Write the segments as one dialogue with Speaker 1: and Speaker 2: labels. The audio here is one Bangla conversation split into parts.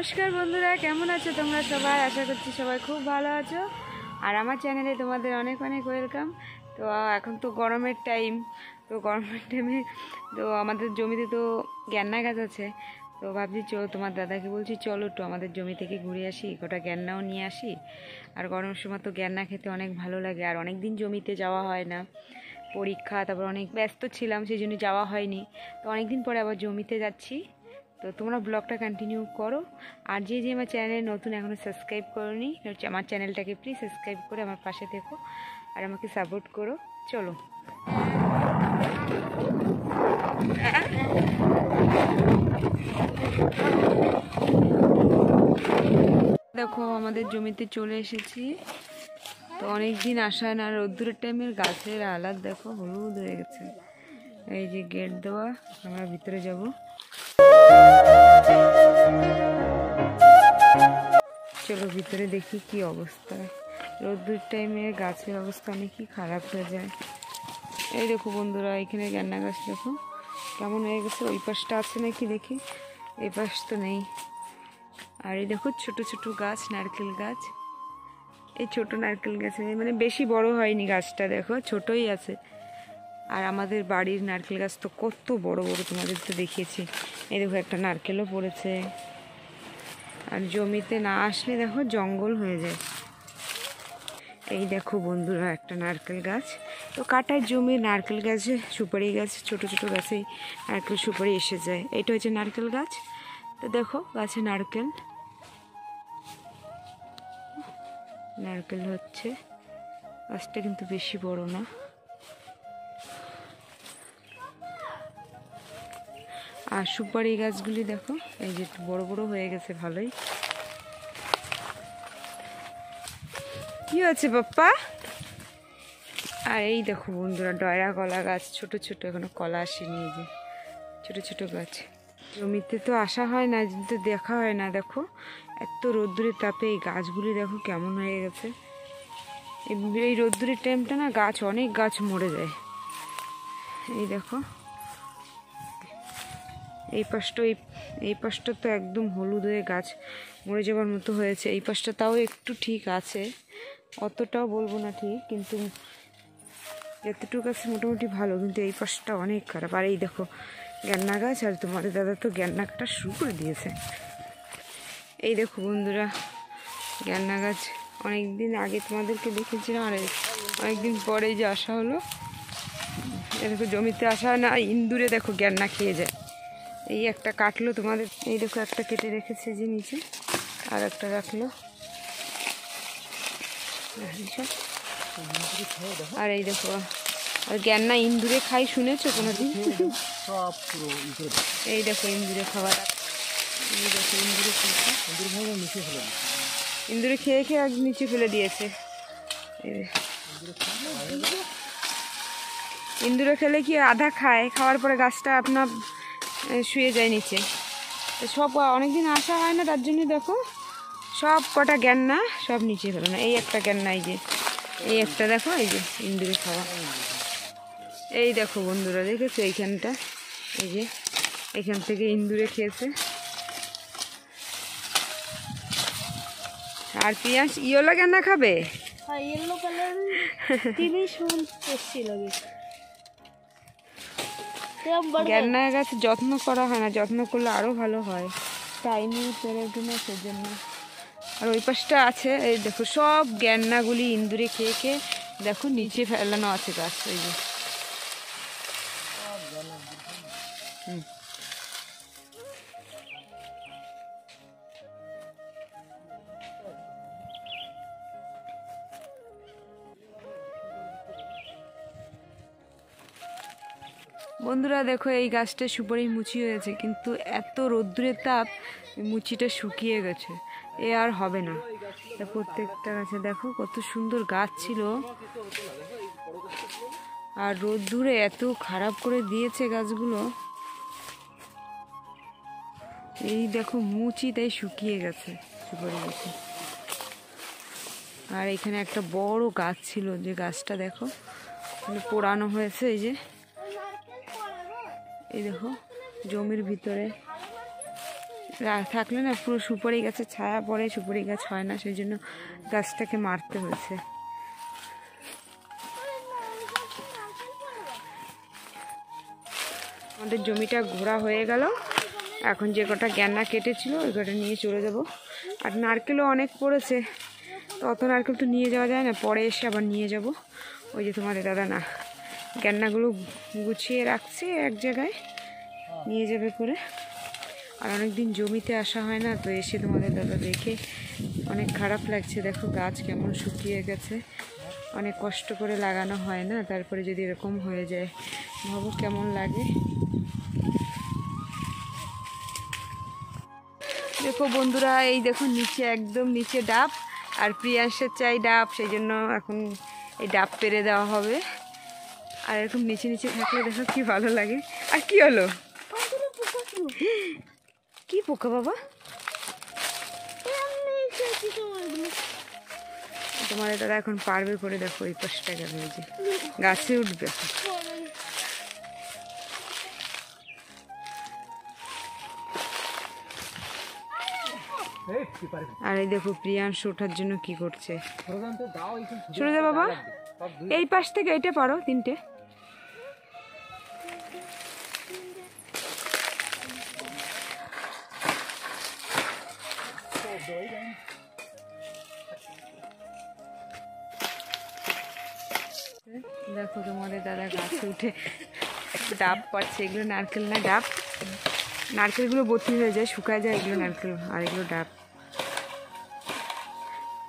Speaker 1: নমস্কার বন্ধুরা, কেমন আছো তোমরা সবাই? আশা করছি সবাই খুব ভালো আছো। আর আমার চ্যানেলে তোমাদের অনেক অনেক ওয়েলকাম। তো এখন তো গরমের টাইম, তো গরমের টাইমে তো আমাদের জমিতে তো গ্যান্না গাছ আছে। তো ভাবছি চলো, তোমার দাদাকে বলছি চলো একটু আমাদের জমি থেকে ঘুরে আসি, কটা গ্যান্নাও নিয়ে আসি। আর গরমের সময় তো গ্যান্না খেতে অনেক ভালো লাগে। আর অনেক দিন জমিতে যাওয়া হয় না, পরীক্ষা, তারপর অনেক ব্যস্ত ছিলাম, সেই জন্য যাওয়া হয়নি। তো অনেক দিন পরে আবার জমিতে যাচ্ছি। তো তোমরা ব্লগটা কন্টিনিউ করো। আর যে যে আমার চ্যানেলে নতুন এখনও সাবস্ক্রাইব করোনি, আমার চ্যানেলটাকে প্লিজ সাবস্ক্রাইব করে আমার পাশে থেকো আর আমাকে সাপোর্ট করো। চলো, দেখো আমাদের জমিতে চলে এসেছি। তো অনেক দিন আসা না, রোদ্দুরের টাইমের গাছের আলাদ দেখো হলুদ হয়ে গেছে। এই যে গেট দেওয়া, আমরা ভিতরে যাব। চলো ভিতরে দেখি কি অবস্থা। রোদ্দুর টাইমে গাছের অবস্থা অনেকই খারাপ হয়ে যায়। এই দেখো বন্ধুরা, এখানে গ্যান্না গাছ দেখো কেমন হয়ে গেছে। ওই পাশটা আছে নাকি দেখি, এই পাশ তো নেই। আর এই দেখো ছোট ছোট গাছ, নারকেল গাছ। এই ছোট নারকেল গাছে মানে বেশি বড় হয়নি গাছটা, দেখো ছোটই আছে। আর আমাদের বাড়ির নারকেল গাছ তো কত বড় বড়, তোমাদের তো দেখিয়েছি। এই দেখো একটা নারকেলও পড়েছে। আর জমিতে না আসলে দেখো জঙ্গল হয়ে যায়। এই দেখো বন্ধুরা একটা নারকেল গাছ। তো কাটার জমি নারকেল গাছে, সুপারি গাছ, ছোট ছোট গাছেই নারকেল সুপারি এসে যায়। এটা হচ্ছে নারকেল গাছ। তো দেখো গাছে নারকেল নারকেল হচ্ছে। গাছটা কিন্তু বেশি বড় না। আর সুপারি গাছগুলি দেখো এই যে বড় বড় হয়ে গেছে ভালোই। কি হচ্ছে বাপ্পা? আর এই দেখো বন্ধুরা ডয়রা কলা গাছ, ছোট ছোট, এখনো কলা আসেনি। এই যে ছোট ছোট গাছ। জমিতে তো আসা হয় না, তো দেখা হয় না। দেখো এত রোদ্দুরের তাপে এই গাছগুলি দেখো কেমন হয়ে গেছে। এই রোদ্দুরের টাইমটা না গাছ, অনেক গাছ মরে যায়। এই দেখো এই পাশটা তো একদম হলুদ হয়ে গাছ মরে যাবার মতো হয়েছে। এই পাশটা তাও একটু ঠিক আছে, অতটাও বলবো না ঠিক, কিন্তু যতটুকু আছে মোটামুটি ভালো। কিন্তু এই পাশটা অনেক খারাপ। আর এই দেখো গ্যান্না গাছ, আর তোমাদের দাদা তো গ্যান্না কাটা শুরু করে দিয়েছে। এই দেখো বন্ধুরা গ্যান্না গাছ অনেক দিন আগে তোমাদেরকে দেখেছিলাম, আর অনেকদিন পরে যে আসা হলো। এই দেখো জমিতে আসা না, ইন্দুরে দেখো গ্যান্না খেয়ে যায়। এই একটা কাটলো তোমাদের, এই দেখো একটা কেটে রেখেছে যে নিচে, আর একটা রাখলো। আর এই দেখো, আর গ্যান্না ইন্দুরে খাই, শুনেছো কোনোদিন? এই দেখো ইন্দুরে খাবার, এই দেখো ইন্দুরে খেয়ে খেয়ে এক নিচে ফেলে দিয়েছে। ইন্দুরে খেলে কি আধা খায়, খাওয়ার পরে গাছটা আপনার শুয়ে যায় নিচে। তো সব অনেকদিন আসা হয় না, তার জন্য দেখো সব কটা গ্যান্না সব নিচে ফেলো না। এই একটা গ্যান্না, এই যে এই একটা দেখো, এই যে ইন্দুরে খাওয়া। এই দেখো বন্ধুরা দেখেছো এইখানটা, এই যে এখান থেকে ইন্দুরে খেয়েছে। আর পিঁয়াজ ইয়েলো গ্যান্না খাবে।
Speaker 2: ইয়েলো কালার তিনই শুন টেস্টি লাগে।
Speaker 1: গ্যান্না গাছ যত্ন করা হয় না, যত্ন করলে আরও ভালো হয়, টাইমই পেরে ওঠে না সেজন্য। আর ওই পাশটা আছে, এই দেখো সব গ্যান্নাগুলি ইন্দুরে খেয়ে খেয়ে দেখো নিচে ফেলানো আছে গাছ। ওই যে বন্ধুরা দেখো এই গাছটা সুপারি মুচি হয়েছে, কিন্তু এত রোদ্দুরের তাপ মুচিটা শুকিয়ে গেছে, এ আর হবে না। তা প্রত্যেকটা গাছে দেখো কত সুন্দর গাছ ছিল, আর রোদ্দুরে এত খারাপ করে দিয়েছে গাছগুলো। এই দেখো মুচি তাই শুকিয়ে গেছে সুপারি গাছে। আর এখানে একটা বড় গাছ ছিল, যে গাছটা দেখো পোড়ানো হয়েছে। এই যে এই দেখো জমির ভিতরে থাকলে না পুরো সুপারি গাছের ছায়া পড়ে, সুপারি গাছ হয় না, সেই জন্য গাছটাকে মারতে হয়েছে। আমাদের জমিটা ঘোরা হয়ে গেল, এখন যে কটা গ্যান্না কেটেছিল ওই কটা নিয়ে চলে যাব। আর নারকেলও অনেক পড়েছে, তো অত নারকেল তো নিয়ে যাওয়া যায় না, পরে এসে আবার নিয়ে যাব। ওই যে তোমাদের দাদা না গ্যান্নাগুলো গুছিয়ে রাখছে এক জায়গায়, নিয়ে যাবে করে। আর অনেক দিন জমিতে আসা হয় না, তো এসে তোমাদের দাদা দেখে অনেক খারাপ লাগছে। দেখো গাছ কেমন শুকিয়ে গেছে, অনেক কষ্ট করে লাগানো হয় না, তারপরে যদি এরকম হয়ে যায় ভাবো কেমন লাগে। দেখো বন্ধুরা, এই দেখো নিচে, একদম নিচে ডাব, আর প্রিয়াংশের চাই ডাব, সেই জন্য এখন এই ডাব পেরে দেওয়া হবে। আর এরকম নিচে নিচে থাকলে দেখো কি ভালো লাগে। আর কি হলো, কি পোকা বাবা? তোমার দাদা এখন পারবে করে, দেখো এই পাশটা গেল, এই যে গাছে উঠবে। আর এই দেখো প্রিয়াংশ ওঠার জন্য কি করছে। সরে যা বাবা, এই পাশ থেকে এইটা পারো, তিনটে। দেখো তোমাদের দাদা গাছে উঠে ডাব পাচ্ছে, এগুলো নারকেল না ডাব। নারকেলগুলো বতি হয়ে যায়, শুকায় যায়, এগুলো নারকেল আর এগুলো ডাব।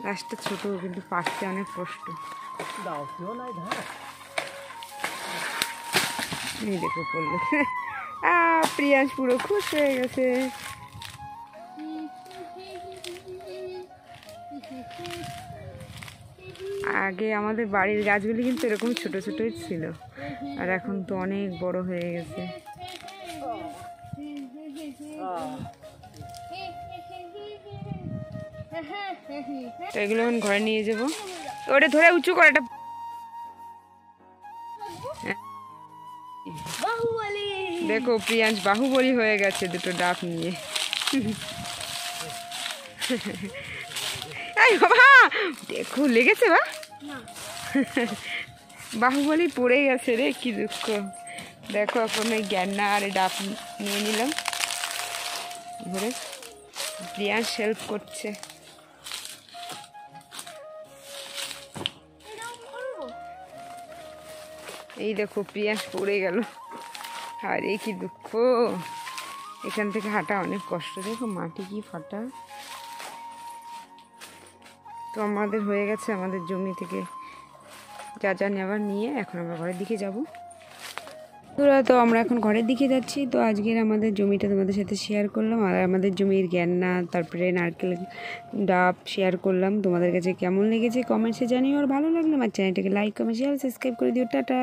Speaker 1: গাছটা ছোট কিন্তু পাকতে অনেক কষ্ট। এই দেখো পড়লো, প্রিয়াংশ পুরো খুশ হয়ে গেছে। আগে আমাদের বাড়ির গাছগুলি কিন্তু এরকম ছোট ছোটই ছিল, আর এখন তো অনেক বড় হয়ে গেছে। এগুলো এখন ঘরে নিয়ে যাবো, ওটা ধরে উঁচু করে, এটা দেখো প্রিয়াংশ বাহুবলী হয়ে গেছে দুটো ডাব নিয়ে। বাবা দেখো লেগেছে, বা বাহুবলী পড়ে গেছে রে, কি দুঃখ। দেখো এখন ওই গ্যান্না আর ডাব নিয়ে নিলাম ঘরে, প্রিয়াংশ হেল্প করছে। এই দেখো প্রিয়াংশ পড়ে গেল, আরে কি দুঃখ, এখান থেকে হাঁটা অনেক কষ্ট। দেখো মাটি কি ফাটা। তো আমাদের হয়ে গেছে, আমাদের জমি থেকে যা যা নেওয়ার নিয়ে এখন আমরা ঘরের দিকে যাব। তো আমরা এখন ঘরের দিকে যাচ্ছি। তো আজকের আমাদের জমিটা তোমাদের সাথে শেয়ার করলাম, আর আমাদের জমির গ্যান্না তারপরে নারকেল ডাব শেয়ার করলাম। তোমাদের কাছে কেমন লেগেছে কমেন্টসে জানিও, আর ভালো লাগলে আমার চ্যানেলটাকে লাইক কমেন্ট শেয়ার সাবস্ক্রাইব করে দিও। টাটা।